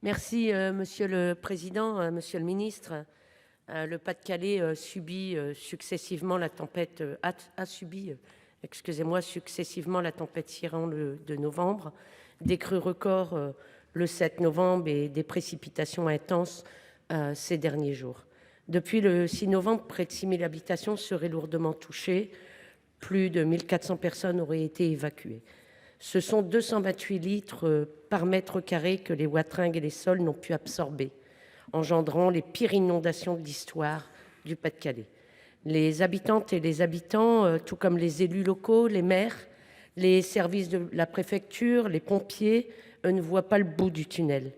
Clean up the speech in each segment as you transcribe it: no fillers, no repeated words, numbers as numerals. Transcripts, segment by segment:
Merci, monsieur le président, monsieur le ministre. Le Pas-de-Calais a subi, successivement la tempête Ciarán le 2 novembre, des crues records le 7 novembre et des précipitations intenses ces derniers jours. Depuis le 6 novembre, près de 6 000 habitations seraient lourdement touchées. Plus de 1 400 personnes auraient été évacuées. Ce sont 228 litres par mètre carré que les wateringues et les sols n'ont pu absorber, engendrant les pires inondations de l'histoire du Pas-de-Calais. Les habitantes et les habitants, tout comme les élus locaux, les maires, les services de la préfecture, les pompiers, eux, ne voient pas le bout du tunnel.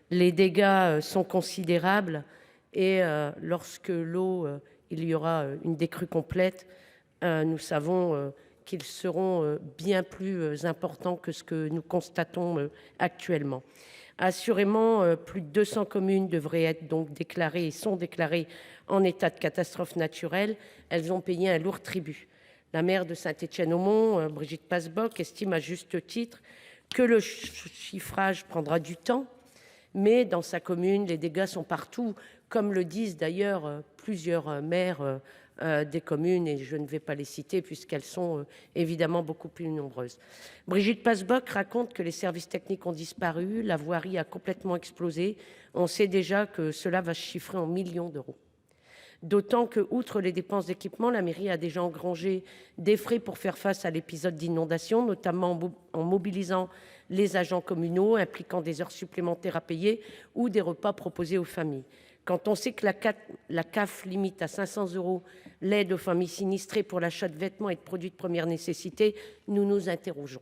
Les dégâts sont considérables et lorsque il y aura une décrue complète, nous savons qu'ils seront bien plus importants que ce que nous constatons actuellement. Assurément, plus de 200 communes devraient être donc déclarées et sont déclarées en état de catastrophe naturelle. Elles ont payé un lourd tribut. La maire de Saint-Étienne-au-Mont, Brigitte Passebosc, estime à juste titre que le chiffrage prendra du temps, mais dans sa commune, les dégâts sont partout, comme le disent d'ailleurs plusieurs maires des communes, et je ne vais pas les citer puisqu'elles sont évidemment beaucoup plus nombreuses. Brigitte Passebosc raconte que les services techniques ont disparu, la voirie a complètement explosé. On sait déjà que cela va se chiffrer en millions d'euros. D'autant que, outre les dépenses d'équipement, la mairie a déjà engrangé des frais pour faire face à l'épisode d'inondation, notamment en mobilisant les agents communaux, impliquant des heures supplémentaires à payer ou des repas proposés aux familles. Quand on sait que la CAF limite à 500 € l'aide aux familles sinistrées pour l'achat de vêtements et de produits de première nécessité, nous nous interrogeons.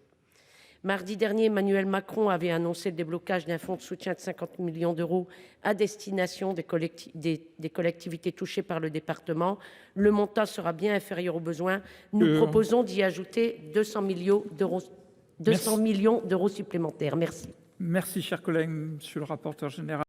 Mardi dernier, Emmanuel Macron avait annoncé le déblocage d'un fonds de soutien de 50 millions d'euros à destination des collectivités touchées par le département. Le montant sera bien inférieur aux besoins. Nous proposons d'y ajouter 200 millions d'euros supplémentaires. Merci. Merci, cher collègue. Monsieur le rapporteur général.